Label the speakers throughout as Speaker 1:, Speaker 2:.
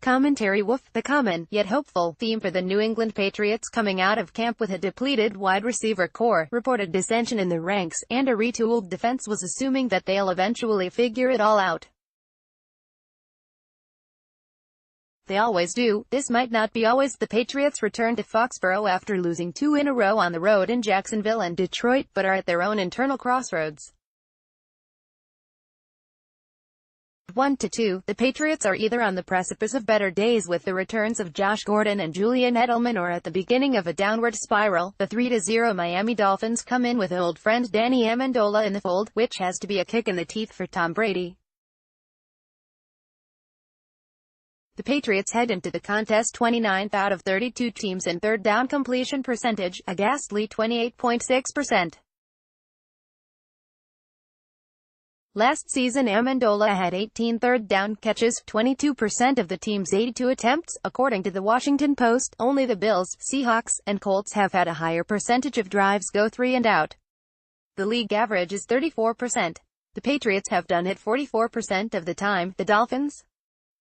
Speaker 1: Commentary. Woof. The common, yet hopeful, theme for the New England Patriots coming out of camp with a depleted wide receiver core, reported dissension in the ranks, and a retooled defense was assuming that they'll eventually figure it all out. They always do. This might not be always. The Patriots return to Foxborough after losing 2 in a row on the road in Jacksonville and Detroit, but are at their own internal crossroads. 1-2, the Patriots are either on the precipice of better days with the returns of Josh Gordon and Julian Edelman, or at the beginning of a downward spiral. The 3-0 Miami Dolphins come in with old friend Danny Amendola in the fold, which has to be a kick in the teeth for Tom Brady. The Patriots head into the contest 29th out of 32 teams in third down completion percentage, a ghastly 28.6%. Last season Amendola had 18 third down catches, 22% of the team's 82 attempts, according to the Washington Post. Only the Bills, Seahawks, and Colts have had a higher percentage of drives go 3 and out. The league average is 34%. The Patriots have done it 44% of the time. The Dolphins?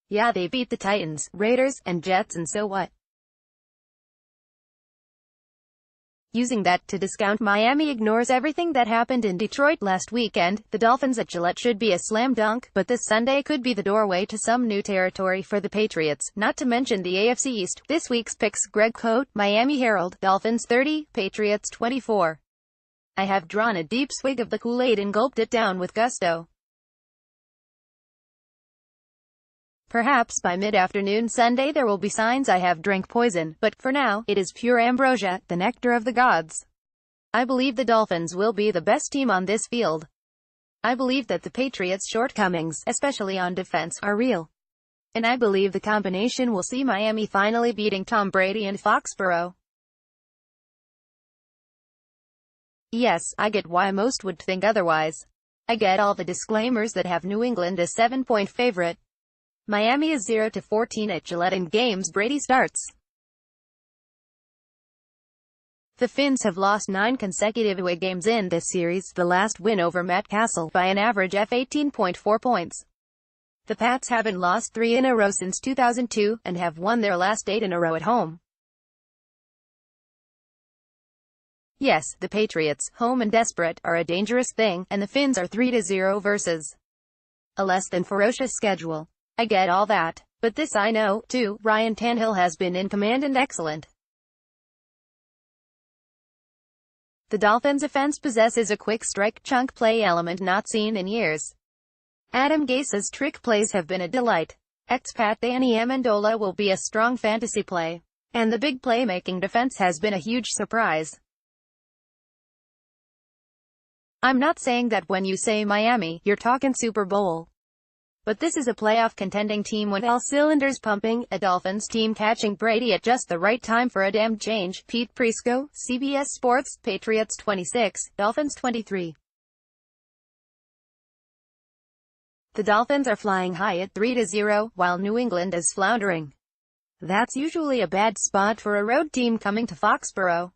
Speaker 1: Yeah, they beat the Titans, Raiders, and Jets, and so what? Using that to discount Miami ignores everything that happened in Detroit last weekend. The Dolphins at Gillette should be a slam dunk, but this Sunday could be the doorway to some new territory for the Patriots, not to mention the AFC East. This week's picks: Greg Cote, Miami Herald, Dolphins 30, Patriots 24. I have drawn a deep swig of the Kool-Aid and gulped it down with gusto. Perhaps by mid-afternoon Sunday there will be signs I have drank poison, but for now, it is pure ambrosia, the nectar of the gods. I believe the Dolphins will be the best team on this field. I believe that the Patriots' shortcomings, especially on defense, are real. And I believe the combination will see Miami finally beating Tom Brady in Foxborough. Yes, I get why most would think otherwise. I get all the disclaimers that have New England a 7-point favorite. Miami is 0-14 at Gillette in games Brady starts. The Finns have lost 9 consecutive away games in this series, the last win over Matt Castle, by an average of 18.4 points. The Pats haven't lost 3 in a row since 2002, and have won their last 8 in a row at home. Yes, the Patriots, home and desperate, are a dangerous thing, and the Finns are 3-0 versus a less than ferocious schedule. I get all that. But this I know, too: Ryan Tannehill has been in command and excellent. The Dolphins' offense possesses a quick strike, chunk play element not seen in years. Adam Gase's trick plays have been a delight. Expat Danny Amendola will be a strong fantasy play. And the big playmaking defense has been a huge surprise. I'm not saying that when you say Miami, you're talking Super Bowl. But this is a playoff contending team with all cylinders pumping, a Dolphins team catching Brady at just the right time for a damn change. Pete Prisco, CBS Sports. Patriots 26, Dolphins 23. The Dolphins are flying high at 3-0, while New England is floundering. That's usually a bad spot for a road team coming to Foxborough.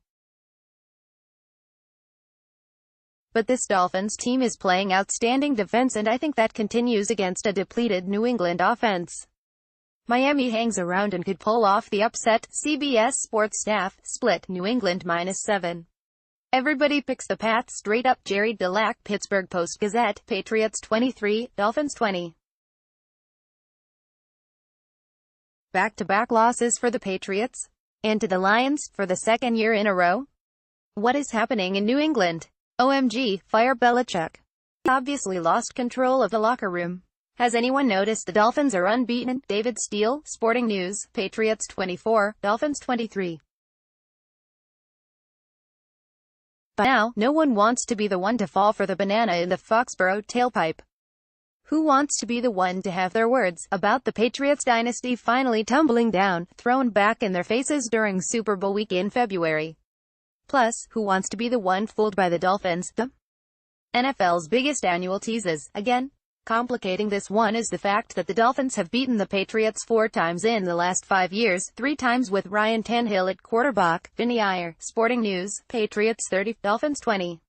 Speaker 1: But this Dolphins team is playing outstanding defense, and I think that continues against a depleted New England offense. Miami hangs around and could pull off the upset. CBS Sports staff, split, New England -7. Everybody picks the Pats straight up. Jerry Delac, Pittsburgh Post-Gazette. Patriots 23, Dolphins 20. Back-to-back losses for the Patriots? And to the Lions, for the second year in a row? What is happening in New England? OMG, fire Belichick. He obviously lost control of the locker room. Has anyone noticed the Dolphins are unbeaten? David Steele, Sporting News. Patriots 24, Dolphins 23. By now, no one wants to be the one to fall for the banana in the Foxborough tailpipe. Who wants to be the one to have their words about the Patriots dynasty finally tumbling down, thrown back in their faces during Super Bowl week in February? Plus, who wants to be the one fooled by the Dolphins, the NFL's biggest annual teases? Again, complicating this one is the fact that the Dolphins have beaten the Patriots 4 times in the last 5 years, 3 times with Ryan Tannehill at quarterback. Vinny Iyer, Sporting News. Patriots 30, Dolphins 20.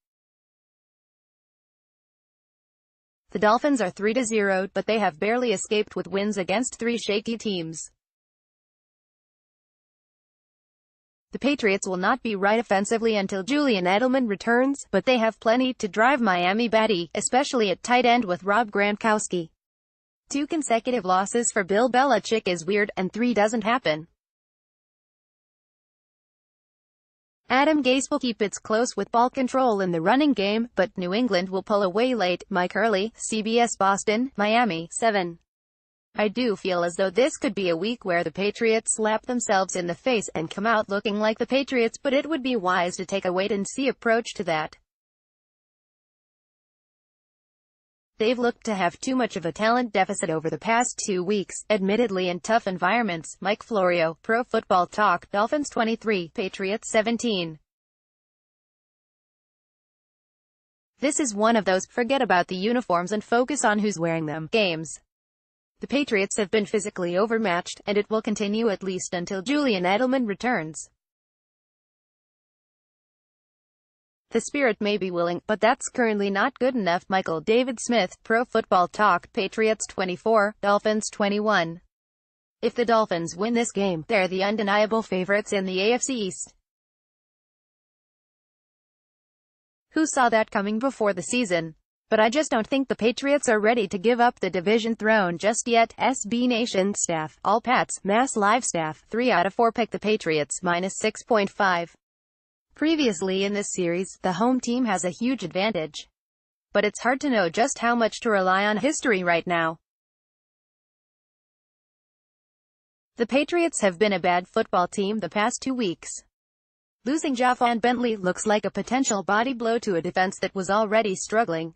Speaker 1: The Dolphins are 3-0, but they have barely escaped with wins against 3 shaky teams. The Patriots will not be right offensively until Julian Edelman returns, but they have plenty to drive Miami batty, especially at tight end with Rob Gronkowski. 2 consecutive losses for Bill Belichick is weird, and 3 doesn't happen. Adam Gase will keep it close with ball control in the running game, but New England will pull away late. Mike Hurley, CBS Boston, Miami, 7. I do feel as though this could be a week where the Patriots slap themselves in the face and come out looking like the Patriots, but it would be wise to take a wait-and-see approach to that. They've looked to have too much of a talent deficit over the past 2 weeks, admittedly in tough environments. Mike Florio, Pro Football Talk, Dolphins 23, Patriots 17. This is one of those forget about the uniforms and focus on who's wearing them games. The Patriots have been physically overmatched, and it will continue at least until Julian Edelman returns. The spirit may be willing, but that's currently not good enough. Michael David Smith, Pro Football Talk, Patriots 24, Dolphins 21. If the Dolphins win this game, they're the undeniable favorites in the AFC East. Who saw that coming before the season? But I just don't think the Patriots are ready to give up the division throne just yet. SB Nation staff, all Pats, Mass Live staff, 3 out of 4 pick the Patriots, -6.5. Previously in this series, the home team has a huge advantage. But it's hard to know just how much to rely on history right now. The Patriots have been a bad football team the past 2 weeks. Losing Jaquan Bentley looks like a potential body blow to a defense that was already struggling.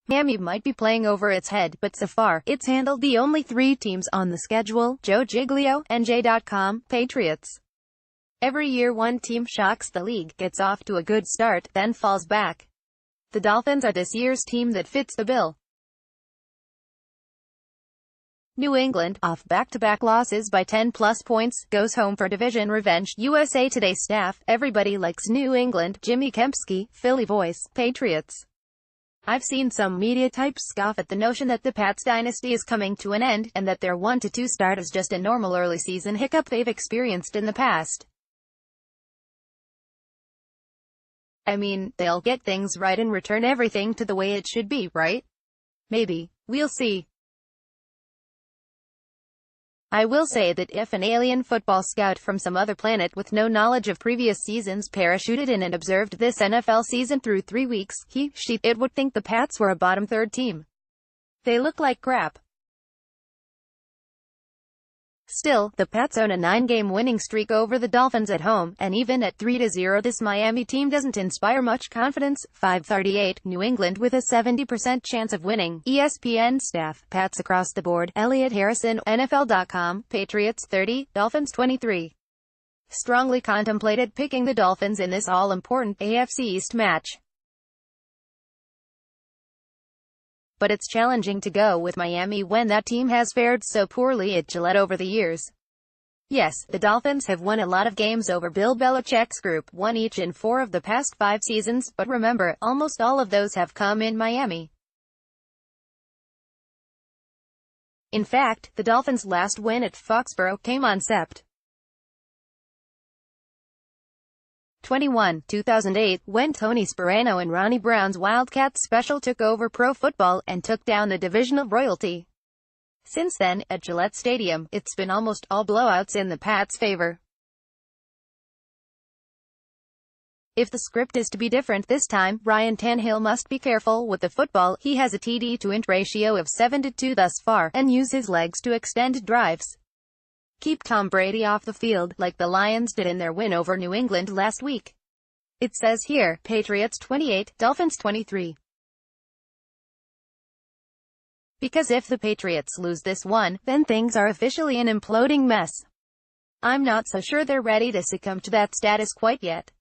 Speaker 1: Miami might be playing over its head, but so far, it's handled the only 3 teams on the schedule. Joe Giglio, NJ.com, Patriots. Every year one team shocks the league, gets off to a good start, then falls back. The Dolphins are this year's team that fits the bill. New England, off back-to-back losses by 10+ points, goes home for division revenge. USA Today staff, everybody likes New England. Jimmy Kempski, Philly Voice, Patriots. I've seen some media types scoff at the notion that the Pats dynasty is coming to an end, and that their 1-2 start is just a normal early season hiccup they've experienced in the past. I mean, they'll get things right and return everything to the way it should be, right? Maybe. We'll see. I will say that if an alien football scout from some other planet with no knowledge of previous seasons parachuted in and observed this NFL season through 3 weeks, it would think the Pats were a bottom third team. They look like crap. Still, the Pats own a 9-game winning streak over the Dolphins at home, and even at 3-0 this Miami team doesn't inspire much confidence. 538, New England with a 70% chance of winning. ESPN staff, Pats across the board. Elliot Harrison, NFL.com, Patriots 30, Dolphins 23. Strongly contemplated picking the Dolphins in this all-important AFC East match. But it's challenging to go with Miami when that team has fared so poorly at Gillette over the years. Yes, the Dolphins have won a lot of games over Bill Belichick's group, 1 each in 4 of the past 5 seasons, but remember, almost all of those have come in Miami. In fact, the Dolphins' last win at Foxborough came on Sept. 21, 2008, when Tony Sparano and Ronnie Brown's Wildcats special took over Pro Football, and took down the divisional royalty. Since then, at Gillette Stadium, it's been almost all blowouts in the Pats' favor. If the script is to be different this time, Ryan Tannehill must be careful with the football. He has a TD-to-int ratio of 7-2 thus far, and use his legs to extend drives. Keep Tom Brady off the field, like the Lions did in their win over New England last week. It says here, Patriots 28, Dolphins 23. Because if the Patriots lose this one, then things are officially an imploding mess. I'm not so sure they're ready to succumb to that status quite yet.